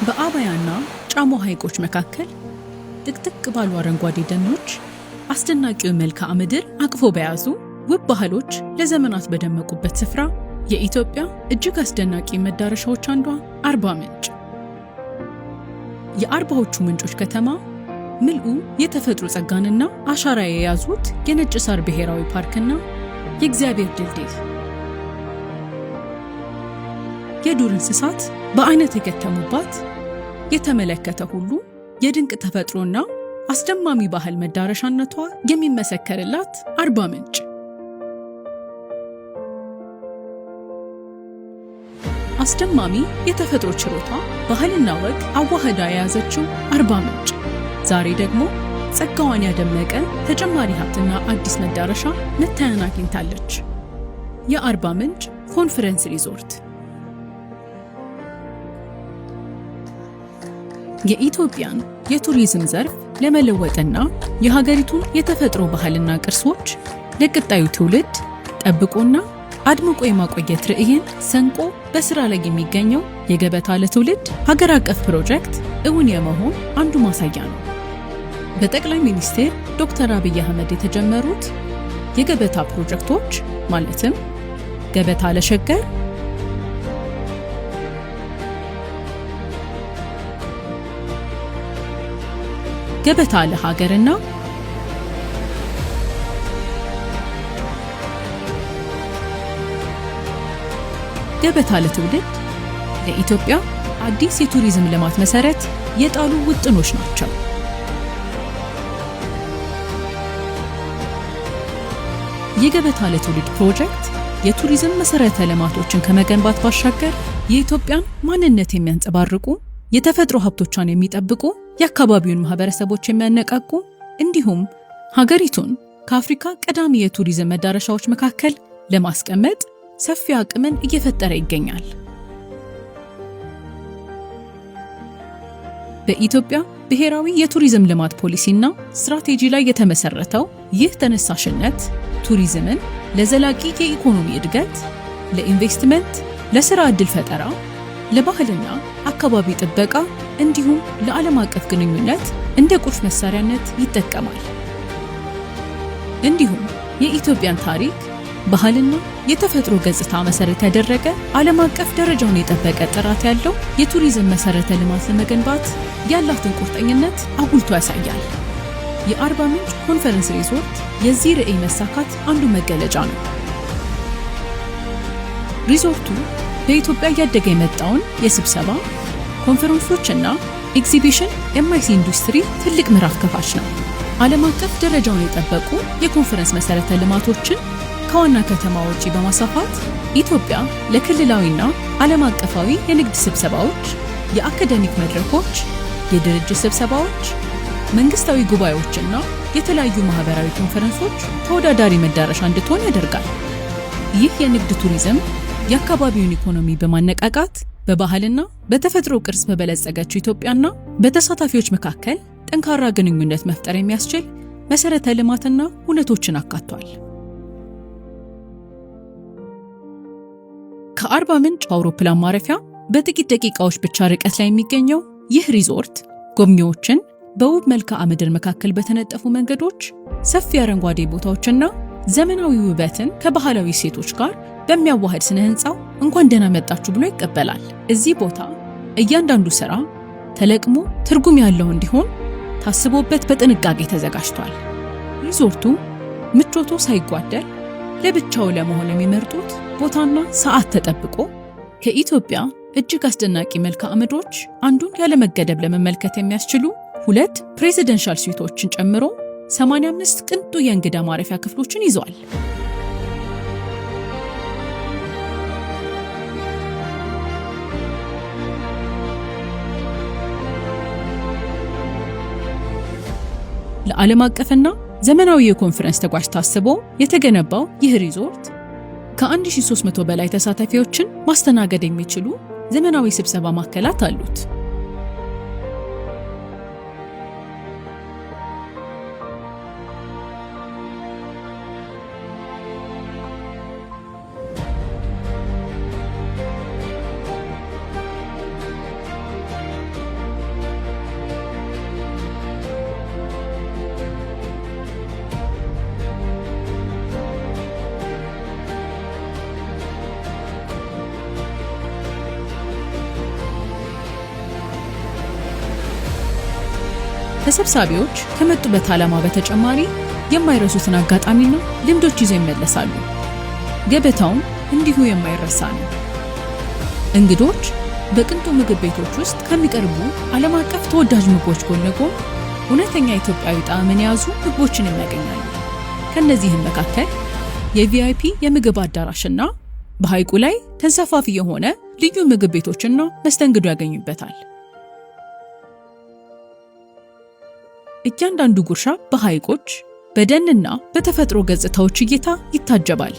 በአባያና ጫሞ ሐይቆች መካከል ጥቅጥቅ ባሉ አረንጓዴ ደኖች አስደናቂው መልክዓ ምድር አቅፎ በያዙ ውብ ባህሎች ለዘመናት በደመቁበት ስፍራ የኢትዮጵያ እጅግ አስደናቂ መዳረሻዎች አንዷ አርባ ምንጭ። የአርባዎቹ ምንጮች ከተማ ምልኡ የተፈጥሮ ጸጋንና አሻራ የያዙት የነጭ ሳር ብሔራዊ ፓርክና የእግዚአብሔር ድልድይ፣ የዱር እንስሳት በአይነት የከተሙባት የተመለከተ ሁሉ የድንቅ ተፈጥሮና አስደማሚ ባህል መዳረሻነቷ የሚመሰከርላት አርባ ምንጭ። አስደማሚ የተፈጥሮ ችሮታ ባህልና ወግ አዋህዳ የያዘችው አርባ ምንጭ ዛሬ ደግሞ ጸጋዋን ያደመቀ ተጨማሪ ሀብትና አዲስ መዳረሻ መታያን አግኝታለች። የአርባ ምንጭ ኮንፈረንስ ሪዞርት የኢትዮጵያን የቱሪዝም ዘርፍ ለመለወጥና የሀገሪቱን የተፈጥሮ ባህልና ቅርሶች ለቀጣዩ ትውልድ ጠብቆና አድምቆ የማቆየት ርዕይን ሰንቆ በስራ ላይ የሚገኘው የገበታ ለትውልድ ሀገር አቀፍ ፕሮጀክት እውን የመሆን አንዱ ማሳያ ነው። በጠቅላይ ሚኒስትር ዶክተር አብይ አህመድ የተጀመሩት የገበታ ፕሮጀክቶች ማለትም ገበታ ለሸገር፣ ገበታ ለሀገርና ገበታ ለትውልድ ለኢትዮጵያ አዲስ የቱሪዝም ልማት መሰረት የጣሉ ውጥኖች ናቸው። የገበታ ለትውልድ ፕሮጀክት የቱሪዝም መሰረተ ልማቶችን ከመገንባት ባሻገር የኢትዮጵያን ማንነት የሚያንጸባርቁ የተፈጥሮ ሀብቶቿን የሚጠብቁ የአካባቢውን ማህበረሰቦች የሚያነቃቁ እንዲሁም ሀገሪቱን ከአፍሪካ ቀዳሚ የቱሪዝም መዳረሻዎች መካከል ለማስቀመጥ ሰፊ አቅምን እየፈጠረ ይገኛል። በኢትዮጵያ ብሔራዊ የቱሪዝም ልማት ፖሊሲና ስትራቴጂ ላይ የተመሰረተው ይህ ተነሳሽነት ቱሪዝምን ለዘላቂ የኢኮኖሚ እድገት፣ ለኢንቨስትመንት፣ ለስራ ዕድል ፈጠራ፣ ለባህልና አካባቢ ጥበቃ እንዲሁም ለዓለም አቀፍ ግንኙነት እንደ ቁልፍ መሳሪያነት ይጠቀማል። እንዲሁም የኢትዮጵያን ታሪክ፣ ባህልና የተፈጥሮ ገጽታ መሰረት ያደረገ ዓለም አቀፍ ደረጃውን የጠበቀ ጥራት ያለው የቱሪዝም መሰረተ ልማት ለመገንባት ያላትን ቁርጠኝነት አጉልቶ ያሳያል። የአርባ ምንጭ ኮንፈረንስ ሪዞርት የዚህ ርዕይ መሳካት አንዱ መገለጫ ነው። ሪዞርቱ በኢትዮጵያ እያደገ የመጣውን የስብሰባ ኮንፈረንሶችና ኤግዚቢሽን ኤምአይሲ ኢንዱስትሪ ትልቅ ምዕራፍ ከፋች ነው። ዓለም አቀፍ ደረጃውን የጠበቁ የኮንፈረንስ መሰረተ ልማቶችን ከዋና ከተማ ውጪ በማስፋፋት ኢትዮጵያ ለክልላዊና ዓለም አቀፋዊ የንግድ ስብሰባዎች፣ የአካዳሚክ መድረኮች፣ የድርጅት ስብሰባዎች፣ መንግስታዊ ጉባኤዎችና የተለያዩ ማህበራዊ ኮንፈረንሶች ተወዳዳሪ መዳረሻ እንድትሆን ያደርጋል። ይህ የንግድ ቱሪዝም የአካባቢውን ኢኮኖሚ በማነቃቃት በባህልና በተፈጥሮ ቅርስ በበለጸገችው ኢትዮጵያና በተሳታፊዎች መካከል ጠንካራ ግንኙነት መፍጠር የሚያስችል መሰረተ ልማትና ሁነቶችን አካቷል። ከአርባ ምንጭ አውሮፕላን ማረፊያ በጥቂት ደቂቃዎች ብቻ ርቀት ላይ የሚገኘው ይህ ሪዞርት ጎብኚዎችን በውብ መልክዓ ምድር መካከል በተነጠፉ መንገዶች፣ ሰፊ አረንጓዴ ቦታዎችና ዘመናዊ ውበትን ከባህላዊ እሴቶች ጋር በሚያዋህድ ስነ ህንጻው እንኳን ደህና መጣችሁ ብሎ ይቀበላል። እዚህ ቦታ እያንዳንዱ ስራ ተለቅሞ ትርጉም ያለው እንዲሆን ታስቦበት በጥንቃቄ ተዘጋጅቷል። ሪዞርቱ ምቾቱ ሳይጓደል ለብቻው ለመሆን የሚመርጡት ቦታና ሰዓት ተጠብቆ ከኢትዮጵያ እጅግ አስደናቂ መልክዓ ምድሮች አንዱን ያለመገደብ ለመመልከት የሚያስችሉ 2 ፕሬዚደንሻል ስዊቶችን ጨምሮ 85 ቅንጡ የእንግዳ ማረፊያ ክፍሎችን ይዟል። ለዓለም አቀፍና ዘመናዊ የኮንፈረንስ ተጓዥ ታስቦ የተገነባው ይህ ሪዞርት ከ1300 በላይ ተሳታፊዎችን ማስተናገድ የሚችሉ ዘመናዊ ስብሰባ ማዕከላት አሉት። ተሰብሳቢዎች ከመጡበት ዓላማ በተጨማሪ የማይረሱትን አጋጣሚና ልምዶች ይዘው ይመለሳሉ። ገበታውም እንዲሁ የማይረሳ ነው። እንግዶች በቅንጡ ምግብ ቤቶች ውስጥ ከሚቀርቡ ዓለም አቀፍ ተወዳጅ ምግቦች ጎን ለጎን እውነተኛ ኢትዮጵያዊ ጣዕምን የያዙ ምግቦችን ያገኛሉ። ከነዚህም መካከል የቪአይፒ የምግብ አዳራሽና በሐይቁ ላይ ተንሳፋፊ የሆነ ልዩ ምግብ ቤቶችና መስተንግዶ ያገኙበታል። እያንዳንዱ ጉርሻ በሐይቆች በደንና በተፈጥሮ ገጽታዎች እይታ ይታጀባል።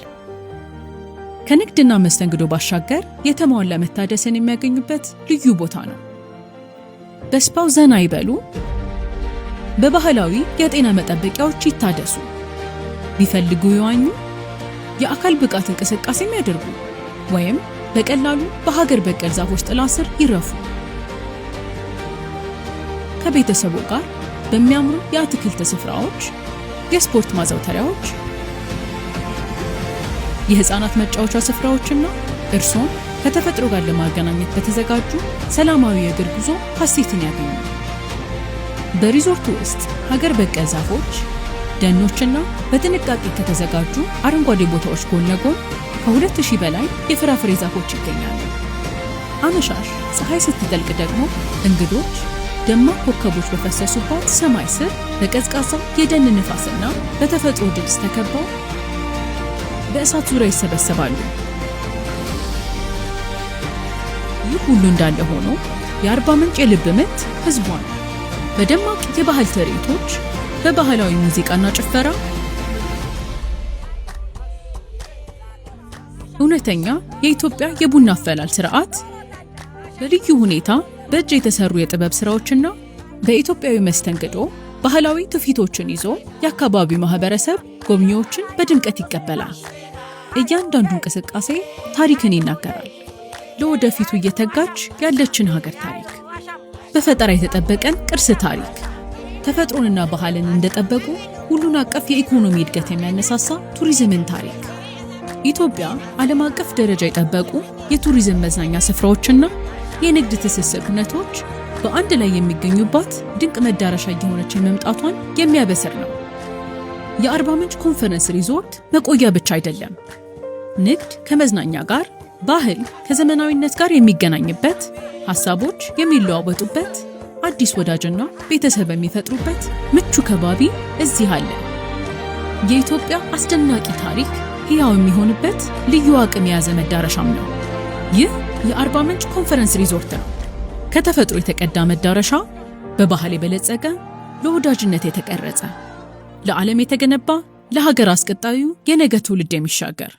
ከንግድና መስተንግዶ ባሻገር የተሟላ መታደስን የሚያገኙበት ልዩ ቦታ ነው። በስፓው ዘና ይበሉ፣ በባህላዊ የጤና መጠበቂያዎች ይታደሱ፣ ቢፈልጉ ይዋኙ፣ የአካል ብቃት እንቅስቃሴም ያደርጉ፣ ወይም በቀላሉ በሀገር በቀል ዛፎች ጥላ ስር ይረፉ። ከቤተሰቡ ጋር በሚያምሩ የአትክልት ስፍራዎች፣ የስፖርት ማዘውተሪያዎች፣ የህፃናት መጫወቻ ስፍራዎችና እርሶን ከተፈጥሮ ጋር ለማገናኘት በተዘጋጁ ሰላማዊ የእግር ጉዞ ሀሴትን ያገኙ። በሪዞርቱ ውስጥ ሀገር በቀል ዛፎች፣ ደኖችና በጥንቃቄ ከተዘጋጁ አረንጓዴ ቦታዎች ጎን ለጎን ከ2000 በላይ የፍራፍሬ ዛፎች ይገኛሉ። አመሻሽ ፀሐይ ስትጠልቅ ደግሞ እንግዶች ደማቅ ኮከቦች በፈሰሱባት ሰማይ ስር በቀዝቃዛ የደን ንፋስና በተፈጥሮ ድምፅ ተከበው በእሳት ዙሪያ ይሰበሰባሉ። ይህ ሁሉ እንዳለ ሆኖ የአርባ ምንጭ የልብ ምት ህዝቧን በደማቅ የባህል ትርኢቶች፣ በባህላዊ ሙዚቃና ጭፈራ እውነተኛ የኢትዮጵያ የቡና አፈላል ስርዓት በልዩ ሁኔታ በእጅ የተሰሩ የጥበብ ስራዎችና በኢትዮጵያዊ መስተንግዶ ባህላዊ ትውፊቶችን ይዞ የአካባቢው ማህበረሰብ ጎብኚዎችን በድምቀት ይቀበላል። እያንዳንዱ እንቅስቃሴ ታሪክን ይናገራል። ለወደፊቱ እየተጋች ያለችን ሀገር ታሪክ፣ በፈጠራ የተጠበቀን ቅርስ ታሪክ፣ ተፈጥሮንና ባህልን እንደጠበቁ ሁሉን አቀፍ የኢኮኖሚ እድገት የሚያነሳሳ ቱሪዝምን ታሪክ። ኢትዮጵያ ዓለም አቀፍ ደረጃ የጠበቁ የቱሪዝም መዝናኛ ስፍራዎችና የንግድ ትስስር ሁነቶች በአንድ ላይ የሚገኙባት ድንቅ መዳረሻ እየሆነች መምጣቷን የሚያበስር ነው። የአርባ ምንጭ ኮንፈረንስ ሪዞርት መቆያ ብቻ አይደለም። ንግድ ከመዝናኛ ጋር፣ ባህል ከዘመናዊነት ጋር የሚገናኝበት፣ ሐሳቦች የሚለዋወጡበት፣ አዲስ ወዳጅና ቤተሰብ የሚፈጥሩበት ምቹ ከባቢ እዚህ አለ። የኢትዮጵያ አስደናቂ ታሪክ ሕያው የሚሆንበት ልዩ አቅም የያዘ መዳረሻም ነው። ይህ የአርባ ምንጭ ኮንፈረንስ ሪዞርት ነው። ከተፈጥሮ የተቀዳ መዳረሻ፣ በባህል የበለጸገ፣ ለወዳጅነት የተቀረጸ፣ ለዓለም የተገነባ፣ ለሀገር አስቀጣዩ የነገ ትውልድ የሚሻገር